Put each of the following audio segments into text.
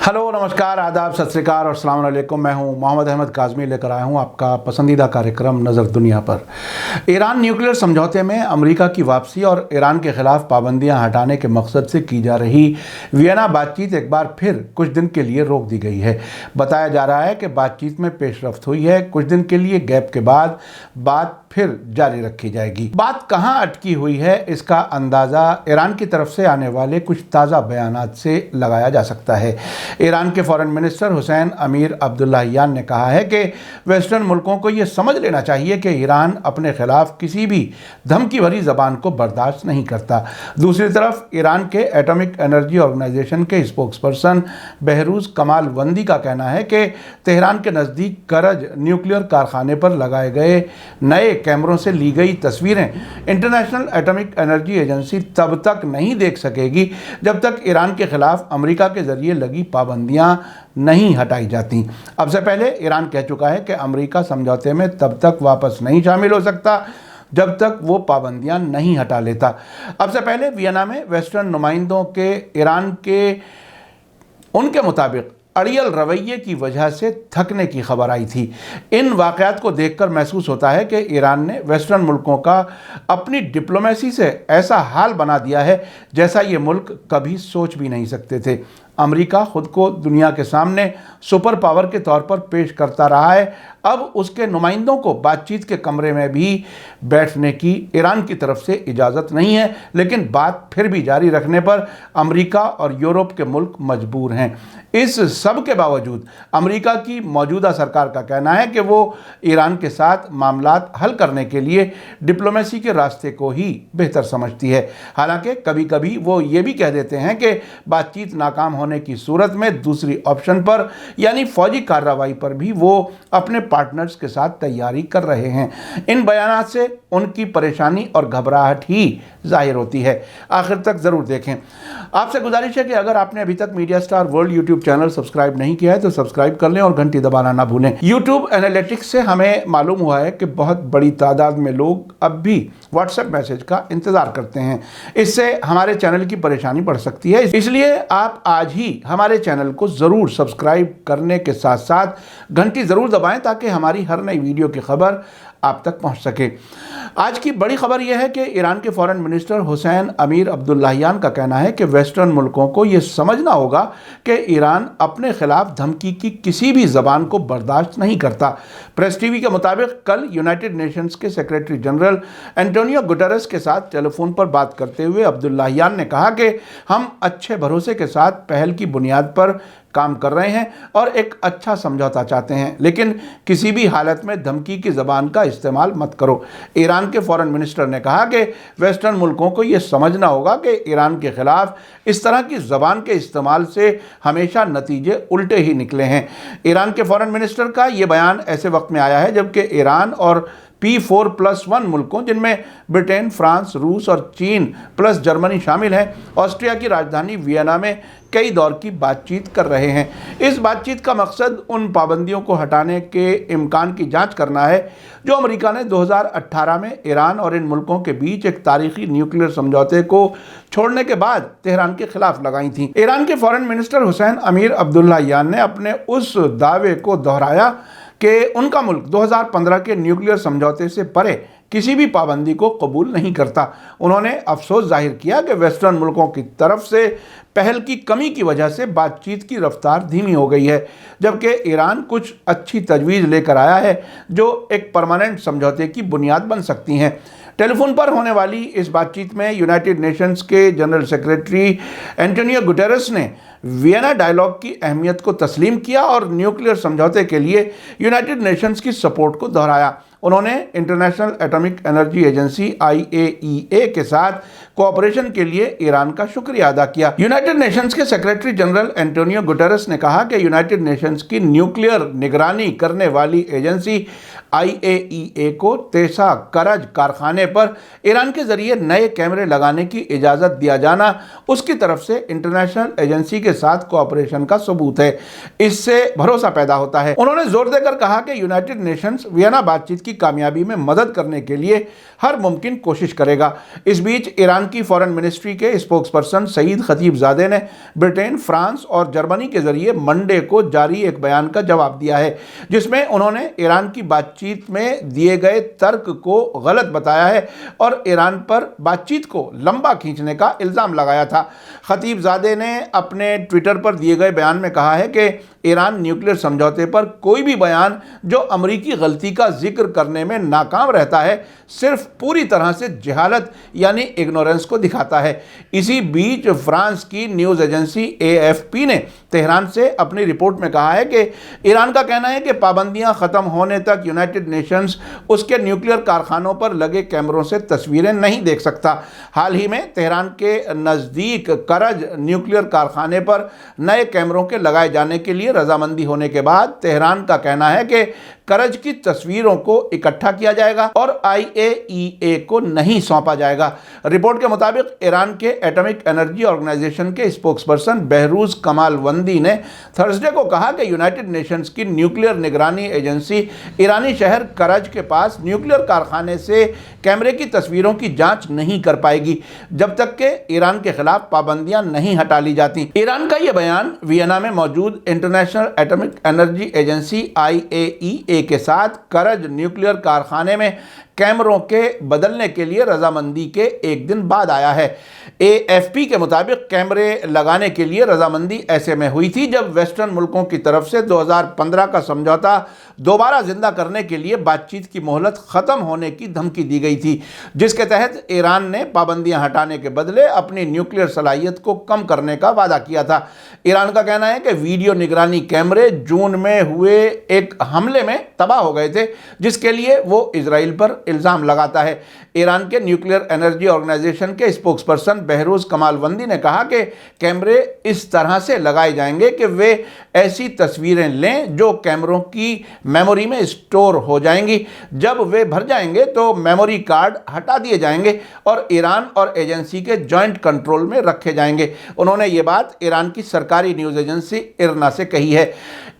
Hello, नमस्कार, आदाब, सत श्री अकाल और अस्सलाम वालेकुम। मैं हूं मोहम्मद अहमद काज़मी, लेकर आया हूं आपका पसंदीदा कार्यक्रम नज़र दुनिया पर। ईरान न्यूक्लियर समझौते में अमेरिका की वापसी और ईरान के खिलाफ पाबंदियां हटाने के मकसद से की जा रही वियना बातचीत एक बार फिर कुछ दिन के लिए रोक दी गई है। बताया जा रहा है कि बातचीत में पेशरफ्त हुई है। कुछ दिन के लिए गैप के बाद बात फिर जारी रखी जाएगी। बात कहां अटकी हुई है, इसका अंदाज़ा ईरान की तरफ से आने वाले कुछ ताज़ा बयानात से लगाया जा सकता है। ईरान के फॉरेन मिनिस्टर हुसैन अमीर अब्दुल्लाहियान ने कहा है कि वेस्टर्न मुल्कों को यह समझ लेना चाहिए कि ईरान अपने खिलाफ किसी भी धमकी भरी जबान को बर्दाश्त नहीं करता। दूसरी तरफ ईरान के एटॉमिक एनर्जी ऑर्गेनाइजेशन के स्पोक्सपर्सन बहरूज कमालवंदी का कहना है कि तेहरान के नज़दीक करज न्यूक्लियर कारखाने पर लगाए गए नए कैमरों से ली गई तस्वीरें इंटरनेशनल एटॉमिक एनर्जी एजेंसी तब तक नहीं देख सकेगी जब तक ईरान के खिलाफ अमेरिका के जरिए लगी पाबंदियां नहीं हटाई जाती। अब से पहले ईरान कह चुका है कि अमेरिका समझौते में तब तक वापस नहीं शामिल हो सकता जब तक वो पाबंदियां नहीं हटा लेता। अब से पहले वियना में वेस्टर्न नुमाइंदों के ईरान के उनके मुताबिक अड़ियल रवैये की वजह से थकने की खबर आई थी। इन वाक़यात को देखकर महसूस होता है कि ईरान ने वेस्टर्न मुल्कों का अपनी डिप्लोमेसी से ऐसा हाल बना दिया है जैसा ये मुल्क कभी सोच भी नहीं सकते थे। अमेरिका खुद को दुनिया के सामने सुपर पावर के तौर पर पेश करता रहा है। अब उसके नुमाइंदों को बातचीत के कमरे में भी बैठने की ईरान की तरफ से इजाज़त नहीं है, लेकिन बात फिर भी जारी रखने पर अमेरिका और यूरोप के मुल्क मजबूर हैं। इस सब के बावजूद अमेरिका की मौजूदा सरकार का कहना है कि वो ईरान के साथ मामलात हल करने के लिए डिप्लोमेसी के रास्ते को ही बेहतर समझती है। हालांकि कभी कभी वो ये भी कह देते हैं कि बातचीत नाकाम होने की सूरत में दूसरी ऑप्शन पर यानी फौजी कार्रवाई पर भी वो अपने पार्टनर्स के साथ तैयारी कर रहे हैं। इन बयानात से उनकी परेशानी और घबराहट ही जाहिर होती है। आखिर तक ज़रूर देखें। आपसे गुजारिश है कि अगर आपने अभी तक media star world YouTube channel subscribe नहीं किया है तो सब्सक्राइब कर लें और घंटी दबाना ना भूलें। यूट्यूब एनालिटिक्स से हमें मालूम हुआ है कि बहुत बड़ी तादाद में लोग अब भी व्हाट्सएप मैसेज का इंतज़ार करते हैं। इससे हमारे चैनल की परेशानी बढ़ सकती है, इसलिए आप आज ही हमारे चैनल को ज़रूर सब्सक्राइब करने के साथ साथ घंटी ज़रूर दबाएं ताकि हमारी हर नई वीडियो की खबर आप तक पहुंच सके। आज की बड़ी खबर यह है कि ईरान के फॉरेन मिनिस्टर हुसैन अमीर अब्दुल्लाहियान का कहना है कि वेस्टर्न मुल्कों को यह समझना होगा कि ईरान अपने खिलाफ धमकी की किसी भी जबान को बर्दाश्त नहीं करता। प्रेस टीवी के मुताबिक कल यूनाइटेड नेशंस के सेक्रेटरी जनरल एंटोनियो गुटेरेस के साथ टेलीफोन पर बात करते हुए अब्दुल्लाहियान ने कहा कि हम अच्छे भरोसे के साथ पहल की बुनियाद पर काम कर रहे हैं और एक अच्छा समझौता चाहते हैं, लेकिन किसी भी हालत में धमकी की ज़बान का इस्तेमाल मत करो। ईरान के फॉरेन मिनिस्टर ने कहा कि वेस्टर्न मुल्कों को यह समझना होगा कि ईरान के खिलाफ इस तरह की ज़बान के इस्तेमाल से हमेशा नतीजे उल्टे ही निकले हैं। ईरान के फॉरेन मिनिस्टर का ये बयान ऐसे वक्त में आया है जबकि ईरान और P4+1 मुल्कों जिनमें ब्रिटेन, फ्रांस, रूस और चीन प्लस जर्मनी शामिल हैं, ऑस्ट्रिया की राजधानी वियना में कई दौर की बातचीत कर रहे हैं। इस बातचीत का मकसद उन पाबंदियों को हटाने के इम्कान की जांच करना है जो अमेरिका ने 2018 में ईरान और इन मुल्कों के बीच एक तारीखी न्यूक्लियर समझौते को छोड़ने के बाद तेहरान के खिलाफ लगाई थी। ईरान के फॉरेन मिनिस्टर हुसैन अमीर अब्दुल्लाहियान ने अपने उस दावे को दोहराया कि उनका मुल्क 2015 के न्यूक्लियर समझौते से परे किसी भी पाबंदी को कबूल नहीं करता। उन्होंने अफसोस जाहिर किया कि वेस्टर्न मुल्कों की तरफ से पहल की कमी की वजह से बातचीत की रफ्तार धीमी हो गई है, जबकि ईरान कुछ अच्छी तजवीज़ लेकर आया है जो एक परमानेंट समझौते की बुनियाद बन सकती हैं। टेलीफोन पर होने वाली इस बातचीत में यूनाइटेड नेशंस के जनरल सेक्रेटरी एंटोनियो गुटेरेस ने वियना डायलॉग की अहमियत को तस्लीम किया और न्यूक्लियर समझौते के लिए यूनाइटेड नेशंस की सपोर्ट को दोहराया। उन्होंने international atomic energy agency IAEA के साथ कोऑपरेशन के लिए ईरान का शुक्रिया अदा किया। यूनाइटेड नेशंस के सेक्रेटरी जनरल एंटोनियो गुटेरेस ने कहा कि यूनाइटेड नेशंस की न्यूक्लियर निगरानी करने वाली एजेंसी IAEA को तेसा करज कारखाने पर ईरान के जरिए नए कैमरे लगाने की इजाज़त दिया जाना उसकी तरफ से इंटरनेशनल एजेंसी के साथ कोऑपरेशन का सबूत है। इससे भरोसा पैदा होता है। उन्होंने जोर देकर कहा कि यूनाइटेड नेशंस वियना बातचीत की कामयाबी में मदद करने के लिए हर मुमकिन कोशिश करेगा। इस बीच ईरान की फॉरेन मिनिस्ट्री के स्पोक्सपर्सन सईद खतीबजादे ने ब्रिटेन, फ्रांस और जर्मनी के जरिए मंडे को जारी एक बयान का जवाब दिया है, जिसमें उन्होंने ईरान की बातचीत में दिए गए तर्क को गलत बताया है और ईरान पर बातचीत को लंबा खींचने का इल्ज़ाम लगाया था। खतीबजादे ने अपने ट्विटर पर दिए गए बयान में कहा है कि ईरान न्यूक्लियर समझौते पर कोई भी बयान जो अमरीकी गलती का जिक्र करने में नाकाम रहता है सिर्फ पूरी तरह से जहालत यानी इग्नोरेंस को दिखाता है। इसी बीच फ्रांस की न्यूज़ एजेंसी AFP ने तेहरान से अपनी रिपोर्ट में कहा है कि ईरान का कहना है कि पाबंदियां ख़त्म होने तक यूनाइटेड नेशंस उसके न्यूक्लियर कारखानों पर लगे कैमरों से तस्वीरें नहीं देख सकता। हाल ही में तेहरान के नज़दीक करज न्यूक्लियर कारखाने पर नए कैमरों के लगाए जाने के लिए रजामंदी होने के बाद तेहरान का कहना है कि करज की तस्वीरों को इकट्ठा किया जाएगा और IAEA को नहीं सौंपा जाएगा। रिपोर्ट के मुताबिक ईरान के एटॉमिक एनर्जी ऑर्गेनाइजेशन के स्पोक्सपर्सन बहरूज कमालवंदी ने थर्सडे को कहा कि यूनाइटेड नेशंस की न्यूक्लियर निगरानी एजेंसी ईरानी शहर करज के पास न्यूक्लियर कारखाने से कैमरे की तस्वीरों की जांच नहीं कर पाएगी जब तक कि ईरान के खिलाफ पाबंदियां नहीं हटा ली जाती। ईरान का यह बयान वियना में मौजूद international atomic energy agency IAEA के साथ करज न्यूक्लियर कारखाने में कैमरों के बदलने के लिए रजामंदी के एक दिन बाद आया है। AFP के मुताबिक कैमरे लगाने के लिए रजामंदी ऐसे में हुई थी जब वेस्टर्न मुल्कों की तरफ से 2015 का समझौता दोबारा जिंदा करने के लिए बातचीत की मोहलत ख़त्म होने की धमकी दी गई थी, जिसके तहत ईरान ने पाबंदियां हटाने के बदले अपनी न्यूक्लियर सलाहियत को कम करने का वादा किया था। ईरान का कहना है कि वीडियो निगरानी कैमरे जून में हुए एक हमले में तबाह हो गए थे, जिसके लिए वो इजराइल पर इल्ज़ाम लगाता है। ईरान के न्यूक्लियर एनर्जी ऑर्गेनाइजेशन के स्पोक्सपर्सन बहरूज कमालवंदी ने कहा कि कैमरे इस तरह से लगाए जाएंगे कि वे ऐसी तस्वीरें लें जो कैमरों की मेमोरी में स्टोर हो जाएंगी। जब वे भर जाएंगे तो मेमोरी कार्ड हटा दिए जाएंगे और ईरान और एजेंसी के जॉइंट कंट्रोल में रखे जाएंगे। उन्होंने ये बात ईरान की सरकारी न्यूज़ एजेंसी इरना से कही है।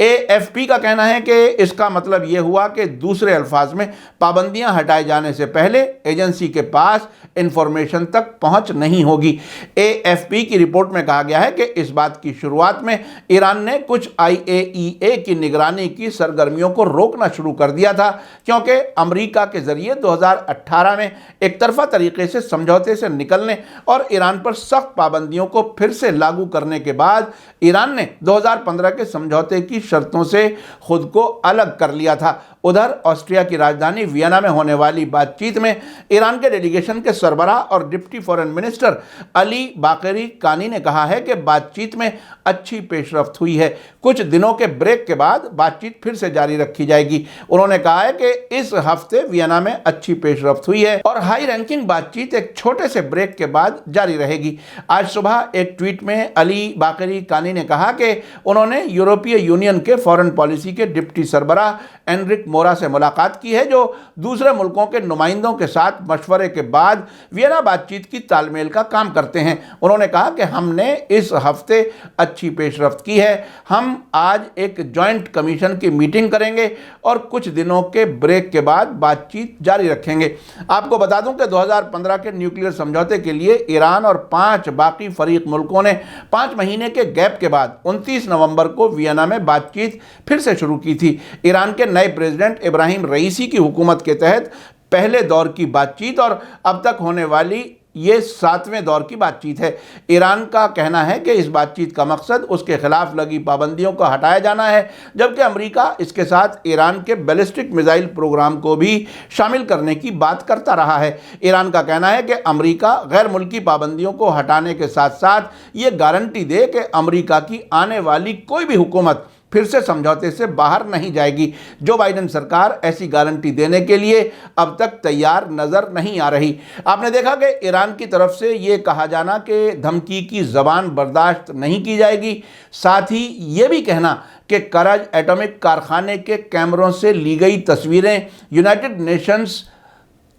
AFP का कहना है कि इसका मतलब ये हुआ कि दूसरे अल्फाज में पाबंदियां हटाए जाने से पहले एजेंसी के पास इंफॉर्मेशन तक पहुंच नहीं होगी। AFP की रिपोर्ट में कहा गया है कि इस बात की शुरुआत में ईरान ने कुछ IAEA की निगरानी की सरगर्मियों को रोकना शुरू कर दिया था, क्योंकि अमेरिका के जरिए 2018 में एक तरफा तरीके से समझौते से निकलने और ईरान पर सख्त पाबंदियों को फिर से लागू करने के बाद ईरान ने 2015 के समझौते की शर्तों से खुद को अलग कर लिया था। उधर ऑस्ट्रिया की राजधानी वियना में होने वाली बातचीत में ईरान के डेलीगेशन के सरबराह और डिप्टी फॉरेन मिनिस्टर अली बाकरी कानी ने कहा है कि बातचीत में अच्छी पेशरफ्त हुई है। कुछ दिनों के ब्रेक के बाद बातचीत फिर से जारी रखी जाएगी। उन्होंने कहा है कि इस हफ्ते वियना में अच्छी पेशरफ्त हुई है और हाई रैंकिंग बातचीत एक छोटे से ब्रेक के बाद जारी रहेगी। आज सुबह एक ट्वीट में अली बाकरी कानी ने कहा कि उन्होंने यूरोपीय यूनियन के फॉरेन पॉलिसी के डिप्टी सरबराह एनरिक मोरा से मुलाकात की है, जो दूसरे मुल्कों के नुमाइंदों के साथ मशवरे के बाद वियना बातचीत की तालमेल का काम करते हैं। उन्होंने कहा कि हमने इस हफ्ते अच्छी पेशरफ्त की है। हम आज एक जॉइंट कमीशन की मीटिंग करेंगे और कुछ दिनों के ब्रेक के बाद बातचीत जारी रखेंगे। आपको बता दूं कि 2015 के न्यूक्लियर समझौते के लिए ईरान और 5 बाकी फरीक मुल्कों ने 5 महीने के गैप के बाद 29 नवंबर को वियना में बातचीत फिर से शुरू की थी। ईरान के नए प्रेसिडेंट इब्राहिम रईसी की हुकूमत के तहत पहले दौर की बातचीत और अब तक होने वाली ये 7वें दौर की बातचीत है। ईरान का कहना है कि इस बातचीत का मकसद उसके खिलाफ लगी पाबंदियों को हटाया जाना है, जबकि अमेरिका इसके साथ ईरान के बैलिस्टिक मिसाइल प्रोग्राम को भी शामिल करने की बात करता रहा है। ईरान का कहना है कि अमेरिका गैर मुल्की पाबंदियों को हटाने के साथ साथ ये गारंटी दे कि अमेरिका की आने वाली कोई भी हुकूमत फिर से समझौते से बाहर नहीं जाएगी। जो बाइडेन सरकार ऐसी गारंटी देने के लिए अब तक तैयार नजर नहीं आ रही। आपने देखा कि ईरान की तरफ से ये कहा जाना कि धमकी की ज़बान बर्दाश्त नहीं की जाएगी, साथ ही ये भी कहना कि करज एटॉमिक कारखाने के कैमरों से ली गई तस्वीरें यूनाइटेड नेशंस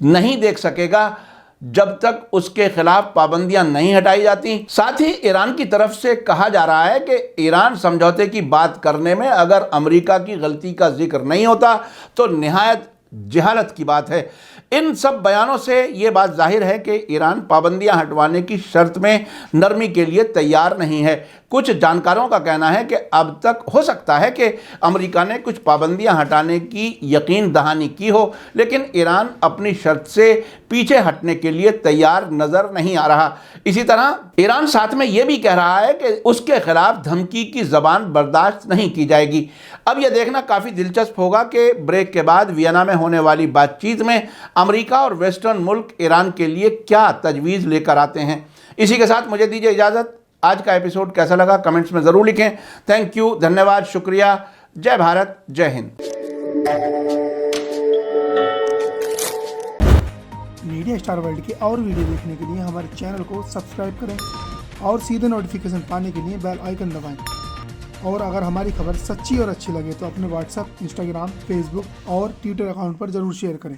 नहीं देख सकेगा जब तक उसके खिलाफ पाबंदियां नहीं हटाई जाती। साथ ही ईरान की तरफ से कहा जा रहा है कि ईरान समझौते की बात करने में अगर अमेरिका की गलती का जिक्र नहीं होता तो निहायत जहालत की बात है। इन सब बयानों से ये बात जाहिर है कि ईरान पाबंदियां हटवाने की शर्त में नरमी के लिए तैयार नहीं है। कुछ जानकारों का कहना है कि अब तक हो सकता है कि अमेरिका ने कुछ पाबंदियां हटाने की यकीन दहानी की हो, लेकिन ईरान अपनी शर्त से पीछे हटने के लिए तैयार नज़र नहीं आ रहा। इसी तरह ईरान साथ में यह भी कह रहा है कि उसके खिलाफ धमकी की ज़बान बर्दाश्त नहीं की जाएगी। अब यह देखना काफ़ी दिलचस्प होगा कि ब्रेक के बाद वियना में होने वाली बातचीत में अमेरिका और वेस्टर्न मुल्क ईरान के लिए क्या तजवीज़ लेकर आते हैं। इसी के साथ मुझे दीजिए इजाज़त। आज का एपिसोड कैसा लगा कमेंट्स में ज़रूर लिखें। थैंक यू, धन्यवाद, शुक्रिया। जय भारत, जय हिंद। मीडिया स्टार वर्ल्ड के और वीडियो देखने के लिए हमारे चैनल को सब्सक्राइब करें और सीधे नोटिफिकेशन पाने के लिए बेल आइकन दबाएं। और अगर हमारी खबर सच्ची और अच्छी लगे तो अपने व्हाट्सएप, इंस्टाग्राम, फेसबुक और ट्विटर अकाउंट पर ज़रूर शेयर करें।